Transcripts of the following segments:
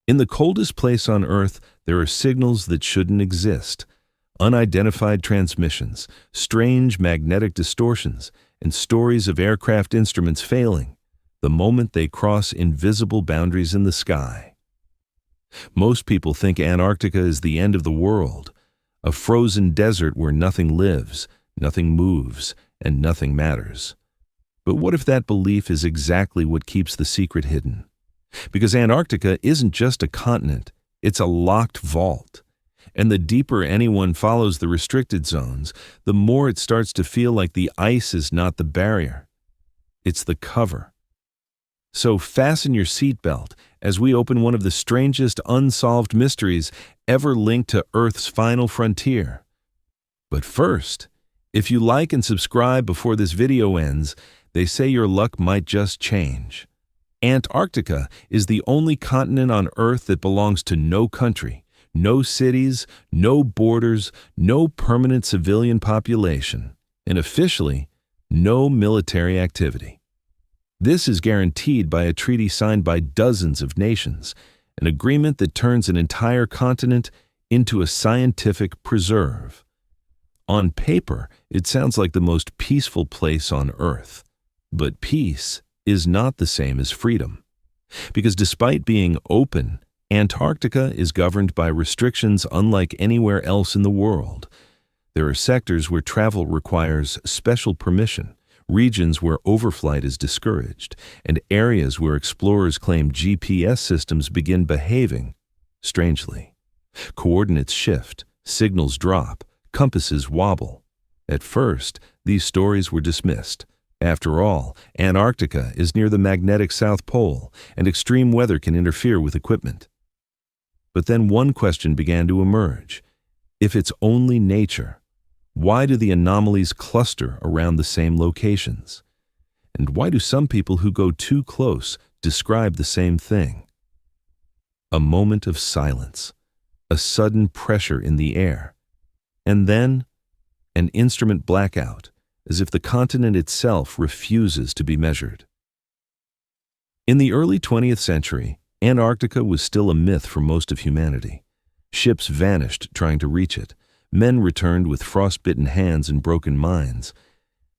In the coldest place on Earth, there are signals that shouldn't exist. Unidentified transmissions, strange magnetic distortions, and stories of aircraft instruments failing the moment they cross invisible boundaries in the sky. Most people think Antarctica is the end of the world, a frozen desert where nothing lives, nothing moves, and nothing matters. But what if that belief is exactly what keeps the secret hidden? Because Antarctica isn't just a continent, it's a locked vault. And the deeper anyone follows the restricted zones, the more it starts to feel like the ice is not the barrier. It's the cover. So fasten your seatbelt as we open one of the strangest unsolved mysteries ever linked to Earth's final frontier. But first, if you like and subscribe before this video ends, they say your luck might just change. Antarctica is the only continent on Earth that belongs to no country, no cities, no borders, no permanent civilian population, and officially, no military activity. This is guaranteed by a treaty signed by dozens of nations, an agreement that turns an entire continent into a scientific preserve. On paper, it sounds like the most peaceful place on Earth. But peace is not the same as freedom. Because despite being open, Antarctica is governed by restrictions unlike anywhere else in the world. There are sectors where travel requires special permission, regions where overflight is discouraged, and areas where explorers claim GPS systems begin behaving strangely. Coordinates shift, signals drop, compasses wobble. At first, these stories were dismissed. After all, Antarctica is near the magnetic South Pole, and extreme weather can interfere with equipment. But then one question began to emerge. If it's only nature, why do the anomalies cluster around the same locations? And why do some people who go too close describe the same thing? A moment of silence, a sudden pressure in the air, and then an instrument blackout, as if the continent itself refuses to be measured. In the early 20th century, Antarctica was still a myth for most of humanity. Ships vanished trying to reach it. Men returned with frostbitten hands and broken minds.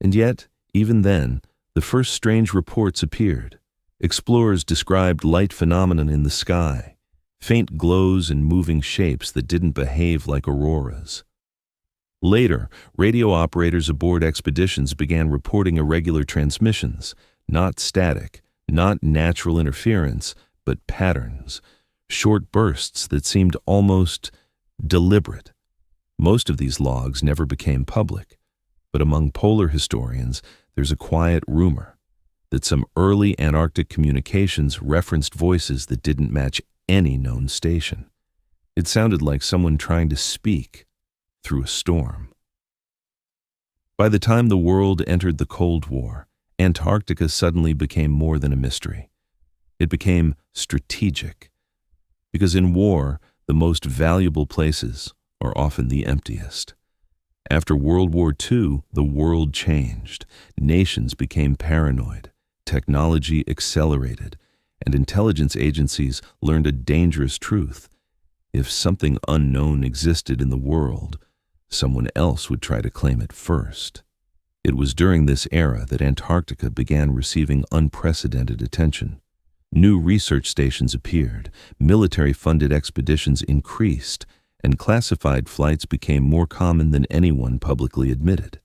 And yet, even then, the first strange reports appeared. Explorers described light phenomena in the sky, faint glows and moving shapes that didn't behave like auroras. Later, radio operators aboard expeditions began reporting irregular transmissions, not static, not natural interference, but patterns, short bursts that seemed almost deliberate. Most of these logs never became public, but among polar historians, there's a quiet rumor that some early Antarctic communications referenced voices that didn't match any known station. It sounded like someone trying to speak through a storm. By the time the world entered the Cold War, Antarctica suddenly became more than a mystery. It became strategic, because in war, the most valuable places are often the emptiest. After World War II, the world changed. Nations became paranoid, technology accelerated, and intelligence agencies learned a dangerous truth. If something unknown existed in the world, someone else would try to claim it first. It was during this era that Antarctica began receiving unprecedented attention. New research stations appeared, military-funded expeditions increased, and classified flights became more common than anyone publicly admitted.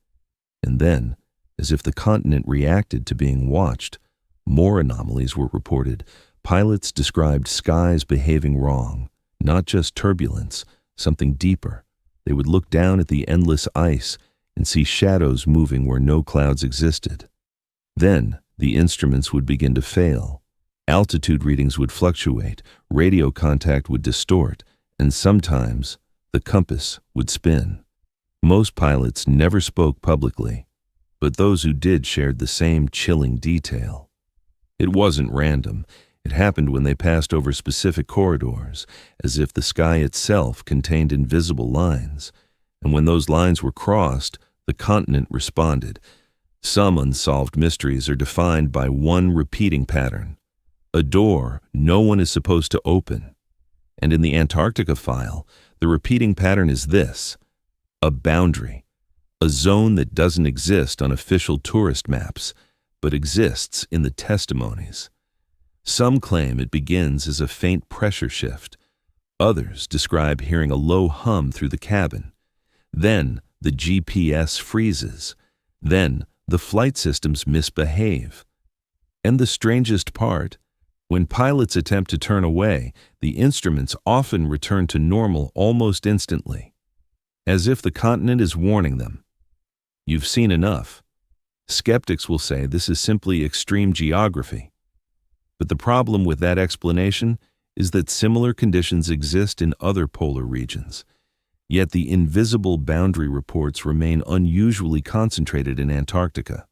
And then, as if the continent reacted to being watched, more anomalies were reported. Pilots described skies behaving wrong, not just turbulence, something deeper. They would look down at the endless ice and see shadows moving where no clouds existed. Then, the instruments would begin to fail. Altitude readings would fluctuate, radio contact would distort, and sometimes the compass would spin. Most pilots never spoke publicly, but those who did shared the same chilling detail. It wasn't random. It happened when they passed over specific corridors, as if the sky itself contained invisible lines. And when those lines were crossed, the continent responded. Some unsolved mysteries are defined by one repeating pattern: a door no one is supposed to open, And in the Antarctica file, the repeating pattern is this: a boundary, a zone that doesn't exist on official tourist maps, but exists in the testimonies. Some claim it begins as a faint pressure shift. Others describe hearing a low hum through the cabin. Then the GPS freezes. Then the flight systems misbehave. And the strangest part, when pilots attempt to turn away, the instruments often return to normal almost instantly, as if the continent is warning them. You've seen enough. Skeptics will say this is simply extreme geography. But the problem with that explanation is that similar conditions exist in other polar regions, yet the invisible boundary reports remain unusually concentrated in Antarctica.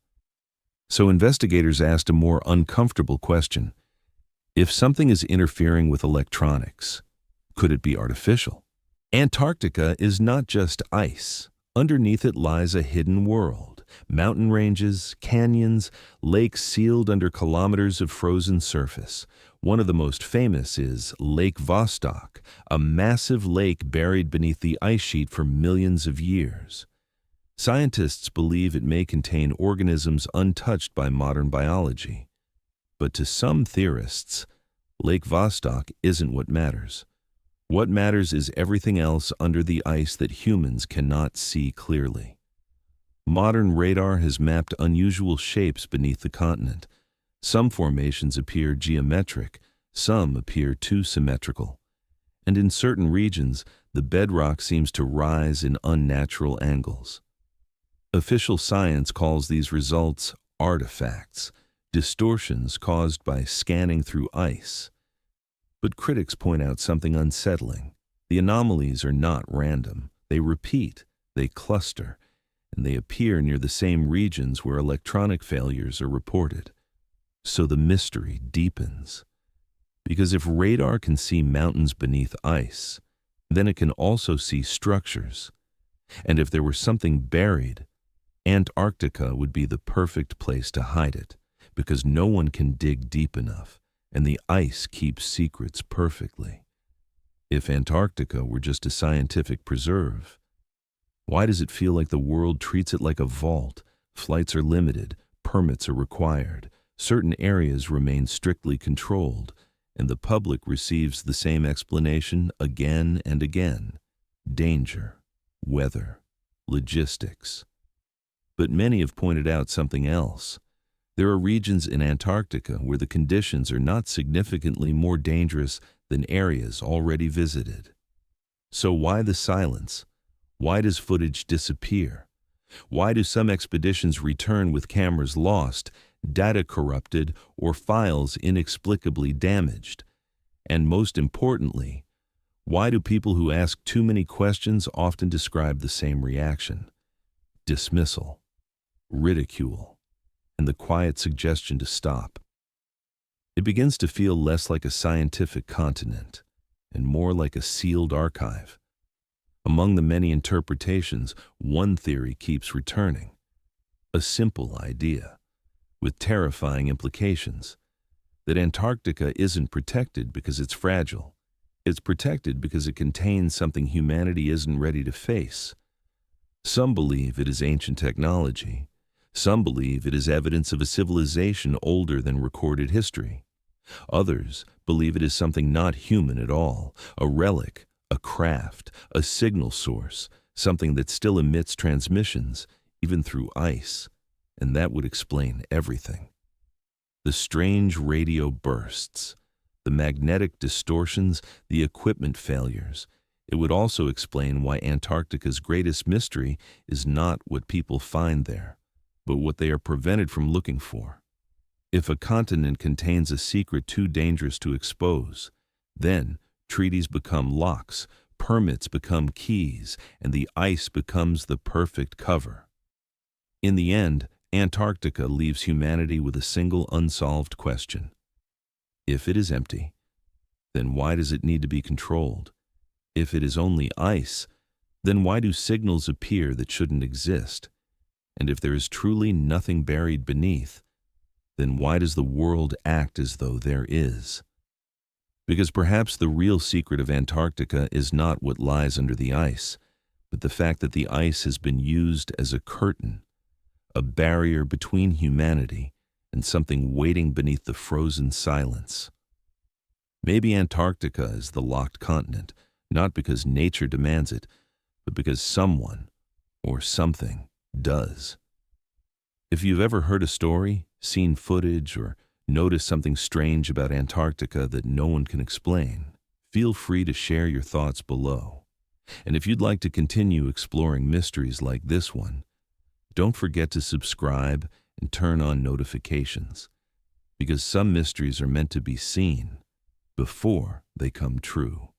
So investigators asked a more uncomfortable question. If something is interfering with electronics, could it be artificial? Antarctica is not just ice. Underneath it lies a hidden world. Mountain ranges, canyons, lakes sealed under kilometers of frozen surface. One of the most famous is Lake Vostok, a massive lake buried beneath the ice sheet for millions of years. Scientists believe it may contain organisms untouched by modern biology. But to some theorists, Lake Vostok isn't what matters. What matters is everything else under the ice that humans cannot see clearly. Modern radar has mapped unusual shapes beneath the continent. Some formations appear geometric, some appear too symmetrical. And in certain regions, the bedrock seems to rise in unnatural angles. Official science calls these results artifacts, distortions caused by scanning through ice. But critics point out something unsettling. The anomalies are not random. They repeat, they cluster, and they appear near the same regions where electronic failures are reported. So the mystery deepens. Because if radar can see mountains beneath ice, then it can also see structures. And if there were something buried, Antarctica would be the perfect place to hide it, because no one can dig deep enough, and the ice keeps secrets perfectly. If Antarctica were just a scientific preserve, why does it feel like the world treats it like a vault? Flights are limited, permits are required, certain areas remain strictly controlled, and the public receives the same explanation again and again: danger, weather, logistics. But many have pointed out something else. There are regions in Antarctica where the conditions are not significantly more dangerous than areas already visited. So why the silence? Why does footage disappear? Why do some expeditions return with cameras lost, data corrupted, or files inexplicably damaged? And most importantly, why do people who ask too many questions often describe the same reaction? Dismissal, ridicule, and the quiet suggestion to stop. It begins to feel less like a scientific continent and more like a sealed archive. Among the many interpretations, one theory keeps returning: a simple idea, with terrifying implications, that Antarctica isn't protected because it's fragile. It's protected because it contains something humanity isn't ready to face. Some believe it is ancient technology. Some believe it is evidence of a civilization older than recorded history. Others believe it is something not human at all, a relic, a craft, a signal source, something that still emits transmissions, even through ice, and that would explain everything. The strange radio bursts, the magnetic distortions, the equipment failures. It would also explain why Antarctica's greatest mystery is not what people find there, but what they are prevented from looking for. If a continent contains a secret too dangerous to expose, then treaties become locks, permits become keys, and the ice becomes the perfect cover. In the end, Antarctica leaves humanity with a single unsolved question. If it is empty, then why does it need to be controlled? If it is only ice, then why do signals appear that shouldn't exist? And if there is truly nothing buried beneath, then why does the world act as though there is? Because perhaps the real secret of Antarctica is not what lies under the ice, but the fact that the ice has been used as a curtain, a barrier between humanity and something waiting beneath the frozen silence. Maybe Antarctica is the locked continent, not because nature demands it, but because someone or something does. If you've ever heard a story, seen footage, or noticed something strange about Antarctica that no one can explain, feel free to share your thoughts below. And if you'd like to continue exploring mysteries like this one, don't forget to subscribe and turn on notifications, because some mysteries are meant to be seen before they come true.